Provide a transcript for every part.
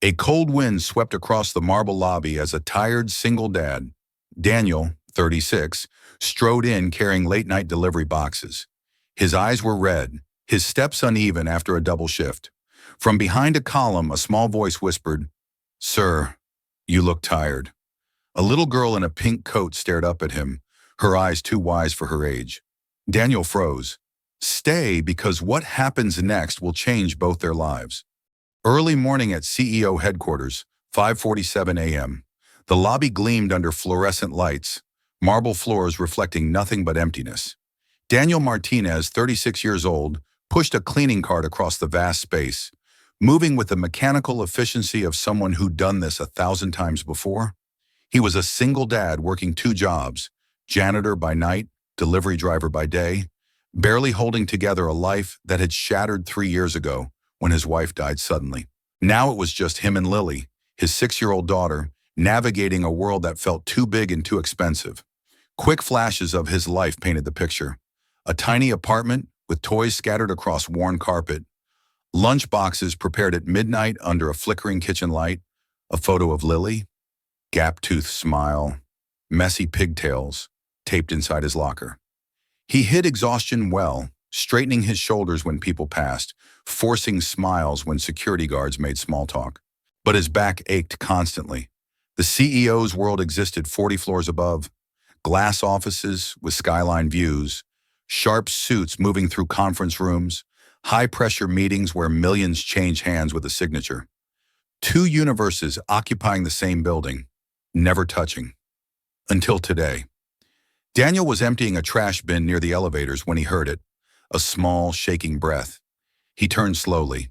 A cold wind swept across the marble lobby as a tired single dad, Daniel, 36, strode in carrying late-night delivery boxes. His eyes were red, his steps uneven after a double shift. From behind a column, a small voice whispered, "Sir, you look tired." A little girl in a pink coat stared up at him, her eyes too wise for her age. Daniel froze. Stay, because what happens next will change both their lives. Early morning at CEO headquarters, 5:47 a.m. The lobby gleamed under fluorescent lights, marble floors reflecting nothing but emptiness. Daniel Martinez, 36 years old, pushed a cleaning cart across the vast space, moving with the mechanical efficiency of someone who'd done this 1,000 times before. He was a single dad working two jobs, janitor by night, delivery driver by day, barely holding together a life that had shattered 3 years ago when his wife died suddenly. Now it was just him and Lily, his 6-year-old daughter, navigating a world that felt too big and too expensive. Quick flashes of his life painted the picture. A tiny apartment with toys scattered across worn carpet, lunch boxes prepared at midnight under a flickering kitchen light, a photo of Lily, gap-toothed smile, messy pigtails taped inside his locker. He hid exhaustion well, straightening his shoulders when people passed, forcing smiles when security guards made small talk. But his back ached constantly. The CEO's world existed 40 floors above, glass offices with skyline views, sharp suits moving through conference rooms, high-pressure meetings where millions change hands with a signature. Two universes occupying the same building, never touching. Until today. Daniel was emptying a trash bin near the elevators when he heard it, a small, shaking breath. He turned slowly.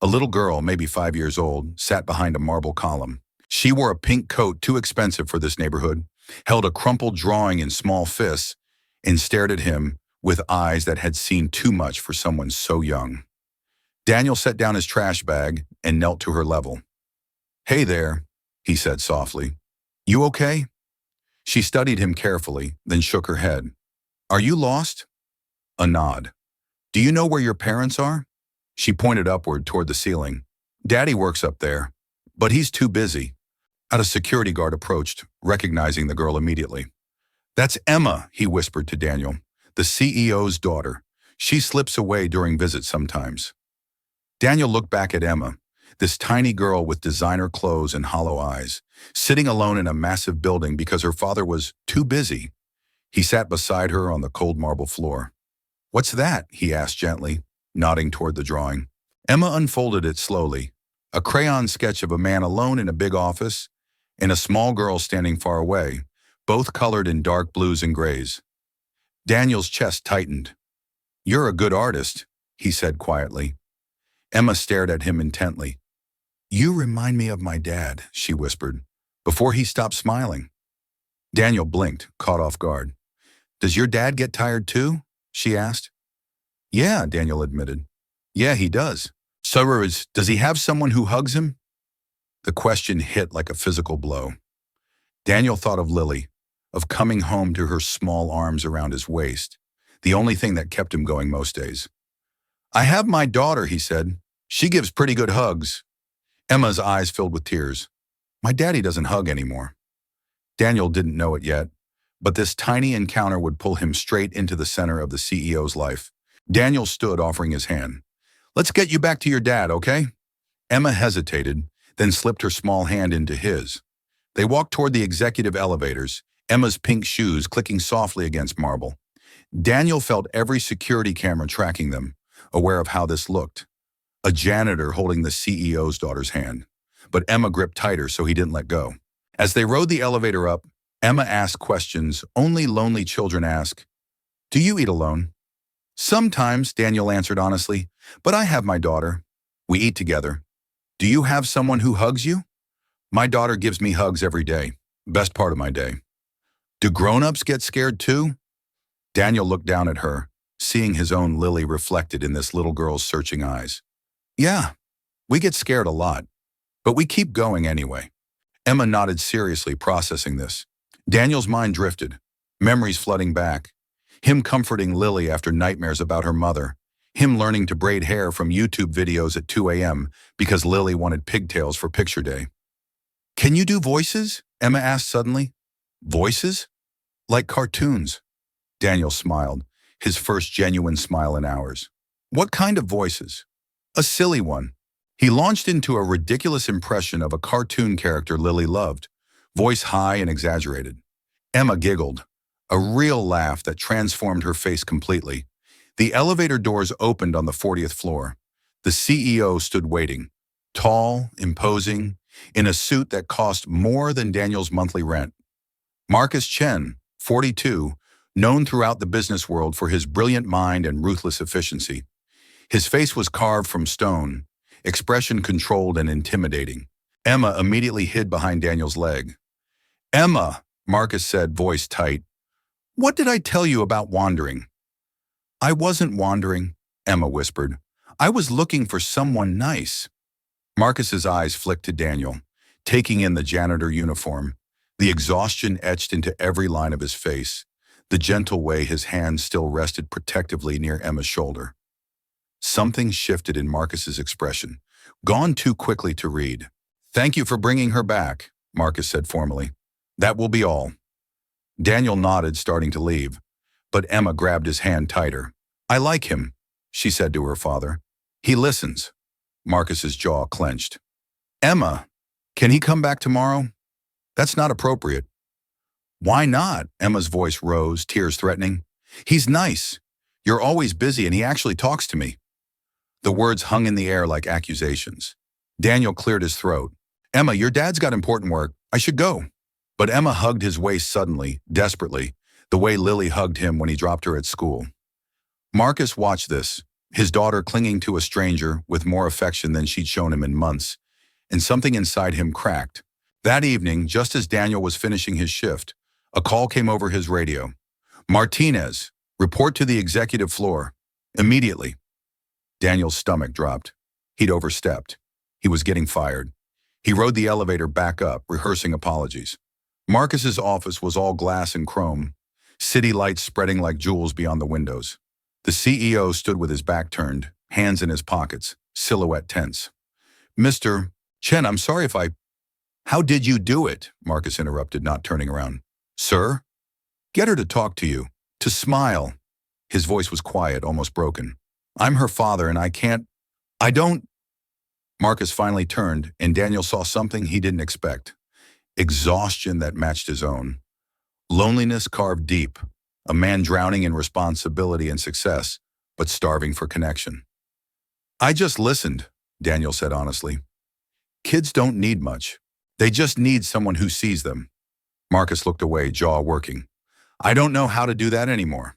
A little girl, maybe 5 years old, sat behind a marble column. She wore a pink coat too expensive for this neighborhood, held a crumpled drawing in small fists, and stared at him with eyes that had seen too much for someone so young. Daniel set down his trash bag and knelt to her level. "Hey there," he said softly. "You okay?" She studied him carefully, then shook her head. "Are you lost?" A nod. "Do you know where your parents are?" She pointed upward toward the ceiling. "Daddy works up there, but he's too busy." A security guard approached, recognizing the girl immediately. "That's Emma," he whispered to Daniel, "the CEO's daughter. She slips away during visits sometimes." Daniel looked back at Emma, this tiny girl with designer clothes and hollow eyes, sitting alone in a massive building because her father was too busy. He sat beside her on the cold marble floor. "What's that?" he asked gently, nodding toward the drawing. Emma unfolded it slowly, a crayon sketch of a man alone in a big office and a small girl standing far away, both colored in dark blues and grays. Daniel's chest tightened. "You're a good artist," he said quietly. Emma stared at him intently. "You remind me of my dad," she whispered, before he stopped smiling. Daniel blinked, caught off guard. "Does your dad get tired too?" she asked. "Yeah," Daniel admitted. "Yeah, he does. So does he have someone who hugs him?" The question hit like a physical blow. Daniel thought of Lily, of coming home to her small arms around his waist, the only thing that kept him going most days. "I have my daughter," he said. "She gives pretty good hugs." Emma's eyes filled with tears. "My daddy doesn't hug anymore." Daniel didn't know it yet, but this tiny encounter would pull him straight into the center of the CEO's life. Daniel stood, offering his hand. "Let's get you back to your dad, okay?" Emma hesitated, then slipped her small hand into his. They walked toward the executive elevators, Emma's pink shoes clicking softly against marble. Daniel felt every security camera tracking them, aware of how this looked. A janitor holding the CEO's daughter's hand. But Emma gripped tighter so he didn't let go. As they rode the elevator up, Emma asked questions only lonely children ask. "Do you eat alone?" "Sometimes," Daniel answered honestly, "but I have my daughter. We eat together." "Do you have someone who hugs you?" "My daughter gives me hugs every day. Best part of my day." "Do grown-ups get scared too?" Daniel looked down at her, seeing his own Lily reflected in this little girl's searching eyes. "Yeah, we get scared a lot, but we keep going anyway." Emma nodded seriously, processing this. Daniel's mind drifted, memories flooding back. Him comforting Lily after nightmares about her mother. Him learning to braid hair from YouTube videos at 2 a.m. because Lily wanted pigtails for picture day. Can you do voices? Emma asked suddenly. Voices? Like cartoons. Daniel smiled, his first genuine smile in hours. What kind of voices? A silly one. He launched into a ridiculous impression of a cartoon character Lily loved, voice high and exaggerated. Emma giggled, a real laugh that transformed her face completely. The elevator doors opened on the 40th floor. The CEO stood waiting, tall, imposing, in a suit that cost more than Daniel's monthly rent. Marcus Chen, 42, known throughout the business world for his brilliant mind and ruthless efficiency. His face was carved from stone, expression controlled and intimidating. Emma immediately hid behind Daniel's leg. Emma, Marcus said, voice tight. What did I tell you about wandering? I wasn't wandering, Emma whispered. I was looking for someone nice. Marcus's eyes flicked to Daniel, taking in the janitor uniform, the exhaustion etched into every line of his face, the gentle way his hand still rested protectively near Emma's shoulder. Something shifted in Marcus's expression, gone too quickly to read. Thank you for bringing her back, Marcus said formally. That will be all. Daniel nodded, starting to leave, but Emma grabbed his hand tighter. I like him, she said to her father. He listens. Marcus's jaw clenched. Emma, can he come back tomorrow? That's not appropriate. Why not? Emma's voice rose, tears threatening. He's nice. You're always busy and he actually talks to me. The words hung in the air like accusations. Daniel cleared his throat. Emma, your dad's got important work. I should go. But Emma hugged his waist suddenly, desperately, the way Lily hugged him when he dropped her at school. Marcus watched this, his daughter clinging to a stranger with more affection than she'd shown him in months, and something inside him cracked. That evening, just as Daniel was finishing his shift, a call came over his radio. Martinez, report to the executive floor. Immediately. Daniel's stomach dropped. He'd overstepped. He was getting fired. He rode the elevator back up, rehearsing apologies. Marcus's office was all glass and chrome, city lights spreading like jewels beyond the windows. The CEO stood with his back turned, hands in his pockets, silhouette tense. Mr. Chen, I'm sorry if I... How did you do it? Marcus interrupted, not turning around. Sir? Get her to talk to you, to smile. His voice was quiet, almost broken. I'm her father and I don't... Marcus finally turned and Daniel saw something he didn't expect. Exhaustion that matched his own. Loneliness carved deep. A man drowning in responsibility and success, but starving for connection. I just listened, Daniel said honestly. Kids don't need much. They just need someone who sees them. Marcus looked away, jaw working. I don't know how to do that anymore.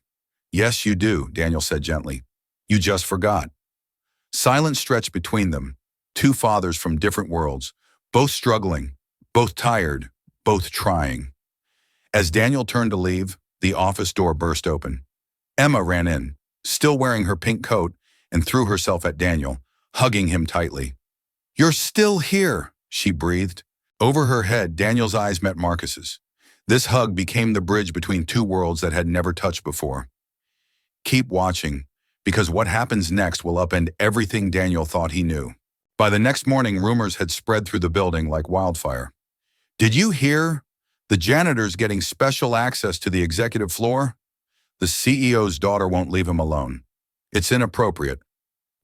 Yes, you do, Daniel said gently. You just forgot. Silence stretched between them, two fathers from different worlds, both struggling, both tired, both trying. As Daniel turned to leave, the office door burst open. Emma ran in, still wearing her pink coat, and threw herself at Daniel, hugging him tightly. You're still here, she breathed. Over her head, Daniel's eyes met Marcus's. This hug became the bridge between two worlds that had never touched before. Keep watching, because what happens next will upend everything Daniel thought he knew. By the next morning, rumors had spread through the building like wildfire. Did you hear? The janitor's getting special access to the executive floor? The CEO's daughter won't leave him alone. It's inappropriate.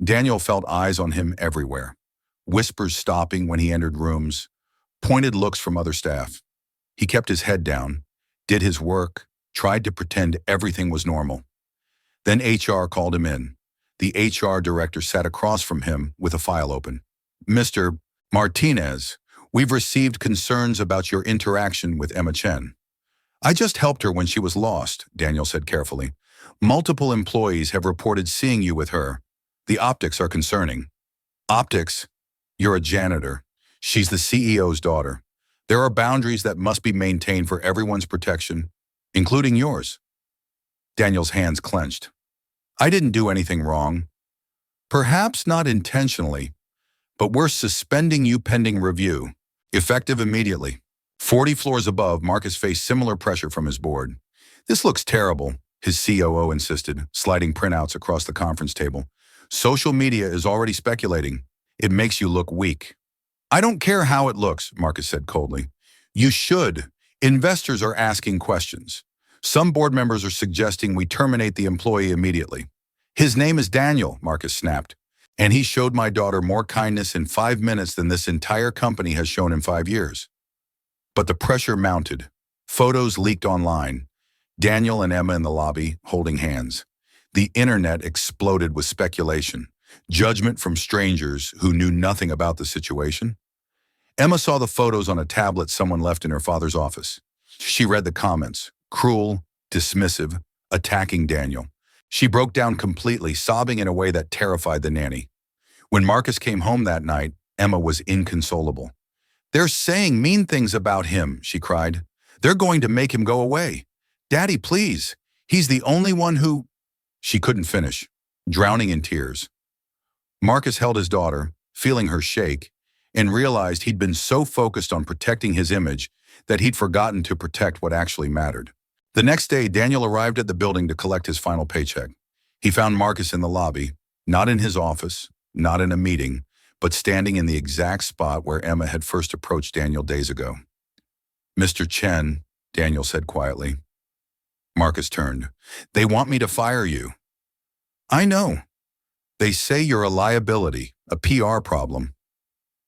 Daniel felt eyes on him everywhere. Whispers stopping when he entered rooms. Pointed looks from other staff. He kept his head down, did his work, tried to pretend everything was normal. Then HR called him in. The HR director sat across from him with a file open. Mr. Martinez, we've received concerns about your interaction with Emma Chen. I just helped her when she was lost, Daniel said carefully. Multiple employees have reported seeing you with her. The optics are concerning. Optics? You're a janitor. She's the CEO's daughter. There are boundaries that must be maintained for everyone's protection, including yours. Daniel's hands clenched. I didn't do anything wrong. Perhaps not intentionally, but we're suspending you pending review, effective immediately. 40 floors above, Marcus faced similar pressure from his board. This looks terrible, his COO insisted, sliding printouts across the conference table. Social media is already speculating. It makes you look weak. I don't care how it looks, Marcus said coldly. You should. Investors are asking questions. Some board members are suggesting we terminate the employee immediately. His name is Daniel, Marcus snapped. And he showed my daughter more kindness in 5 minutes than this entire company has shown in 5 years. But the pressure mounted. Photos leaked online. Daniel and Emma in the lobby, holding hands. The internet exploded with speculation, judgment from strangers who knew nothing about the situation. Emma saw the photos on a tablet someone left in her father's office. She read the comments, cruel, dismissive, attacking Daniel. She broke down completely, sobbing in a way that terrified the nanny. When Marcus came home that night, Emma was inconsolable. They're saying mean things about him, she cried. They're going to make him go away. Daddy, please. He's the only one who... She couldn't finish, drowning in tears. Marcus held his daughter, feeling her shake, and realized he'd been so focused on protecting his image that he'd forgotten to protect what actually mattered. The next day, Daniel arrived at the building to collect his final paycheck. He found Marcus in the lobby, not in his office, not in a meeting, but standing in the exact spot where Emma had first approached Daniel days ago. Mr. Chen, Daniel said quietly. Marcus turned. They want me to fire you. I know. They say you're a liability, a PR problem.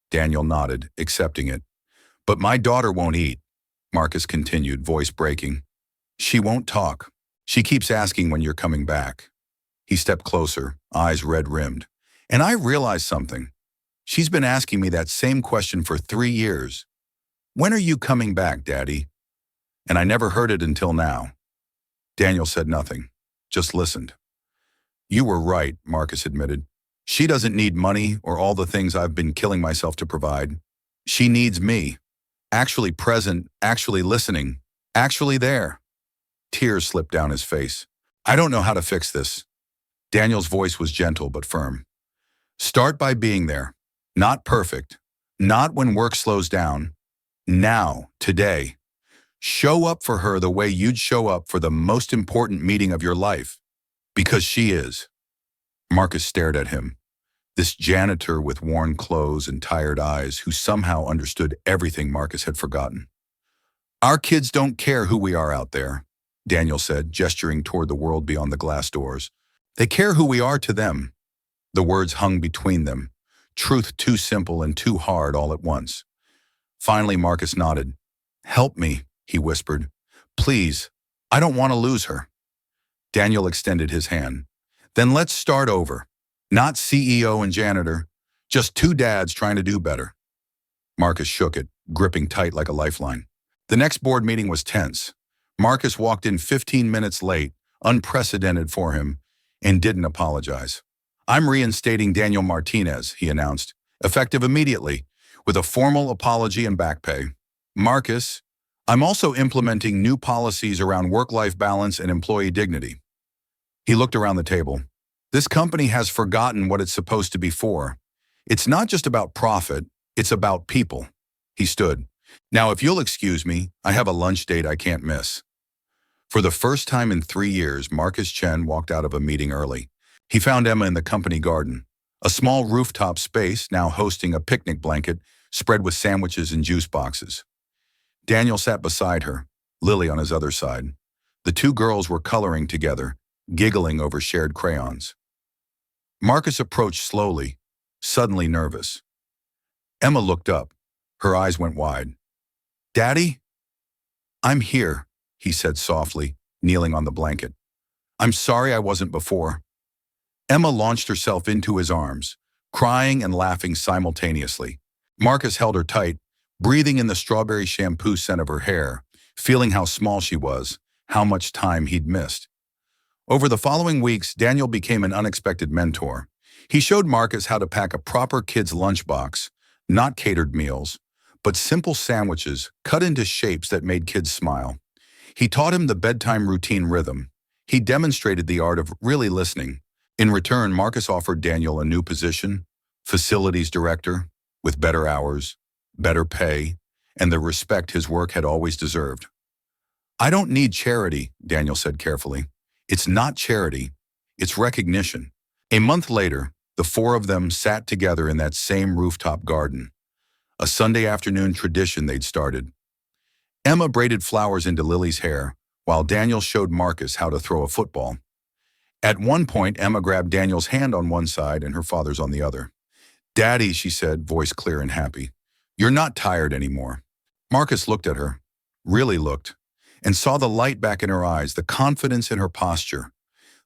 Daniel nodded, accepting it. But my daughter won't eat, Marcus continued, voice breaking. She won't talk. She keeps asking when you're coming back. He stepped closer, eyes red-rimmed. And I realized something. She's been asking me that same question for 3 years. When are you coming back, Daddy? And I never heard it until now. Daniel said nothing, just listened. You were right, Marcus admitted. She doesn't need money or all the things I've been killing myself to provide. She needs me. Actually present, actually listening, actually there. Tears slipped down his face. I don't know how to fix this. Daniel's voice was gentle but firm. Start by being there. Not perfect. Not when work slows down. Now, today. Show up for her the way you'd show up for the most important meeting of your life. Because she is. Marcus stared at him. This janitor with worn clothes and tired eyes who somehow understood everything Marcus had forgotten. Our kids don't care who we are out there, Daniel said, gesturing toward the world beyond the glass doors. They care who we are to them. The words hung between them, truth too simple and too hard all at once. Finally, Marcus nodded. Help me, he whispered. Please, I don't want to lose her. Daniel extended his hand. Then let's start over. Not CEO and janitor, just 2 dads trying to do better. Marcus shook it, gripping tight like a lifeline. The next board meeting was tense. Marcus walked in 15 minutes late, unprecedented for him, and didn't apologize. I'm reinstating Daniel Martinez, he announced, effective immediately, with a formal apology and back pay. Marcus, I'm also implementing new policies around work-life balance and employee dignity. He looked around the table. This company has forgotten what it's supposed to be for. It's not just about profit, it's about people. He stood. Now, if you'll excuse me, I have a lunch date I can't miss. For the first time in 3 years, Marcus Chen walked out of a meeting early. He found Emma in the company garden, a small rooftop space now hosting a picnic blanket spread with sandwiches and juice boxes. Daniel sat beside her, Lily on his other side. The 2 girls were coloring together, giggling over shared crayons. Marcus approached slowly, suddenly nervous. Emma looked up. Her eyes went wide. Daddy? I'm here, he said softly, kneeling on the blanket. I'm sorry I wasn't before. Emma launched herself into his arms, crying and laughing simultaneously. Marcus held her tight, breathing in the strawberry shampoo scent of her hair, feeling how small she was, how much time he'd missed. Over the following weeks, Daniel became an unexpected mentor. He showed Marcus how to pack a proper kid's lunchbox, not catered meals, but simple sandwiches cut into shapes that made kids smile. He taught him the bedtime routine rhythm. He demonstrated the art of really listening. In return, Marcus offered Daniel a new position, facilities director, with better hours, better pay, and the respect his work had always deserved. I don't need charity, Daniel said carefully. It's not charity, it's recognition. A month later, The four of them sat together in that same rooftop garden, a Sunday afternoon tradition they'd started. Emma braided flowers into Lily's hair, while Daniel showed Marcus how to throw a football. At one point, Emma grabbed Daniel's hand on one side and her father's on the other. "Daddy," she said, voice clear and happy, "you're not tired anymore." Marcus looked at her, really looked, and saw the light back in her eyes, the confidence in her posture,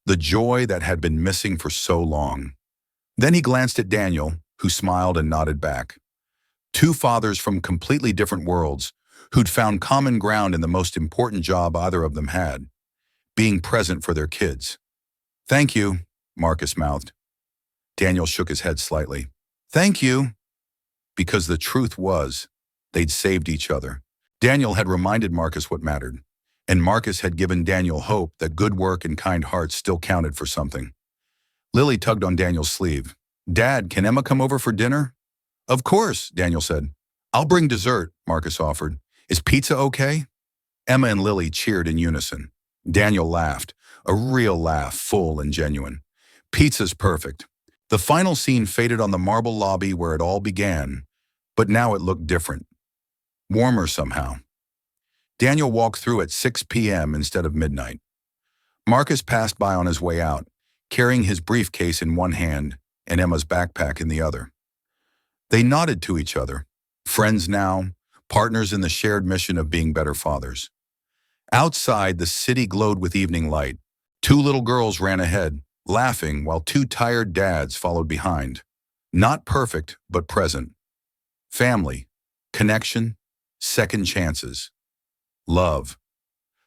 the joy that had been missing for so long. Then he glanced at Daniel, who smiled and nodded back. Two fathers from completely different worlds, who'd found common ground in the most important job either of them had, being present for their kids. "Thank you," Marcus mouthed. Daniel shook his head slightly. "Thank you." Because the truth was, they'd saved each other. Daniel had reminded Marcus what mattered, and Marcus had given Daniel hope that good work and kind hearts still counted for something. Lily tugged on Daniel's sleeve. "Dad, can Emma come over for dinner?" "Of course," Daniel said. "I'll bring dessert," Marcus offered. "Is pizza okay?" Emma and Lily cheered in unison. Daniel laughed, a real laugh, full and genuine. "Pizza's perfect." The final scene faded on the marble lobby where it all began, but now it looked different. Warmer somehow. Daniel walked through at 6 p.m. instead of midnight. Marcus passed by on his way out, carrying his briefcase in one hand and Emma's backpack in the other. They nodded to each other, friends now, partners in the shared mission of being better fathers. Outside, the city glowed with evening light. Two little girls ran ahead, laughing, while two tired dads followed behind. Not perfect, but present. Family, connection, second chances. Love.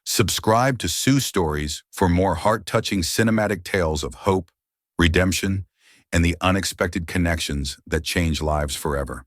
Subscribe to Sue Stories for more heart-touching cinematic tales of hope, redemption, and the unexpected connections that change lives forever.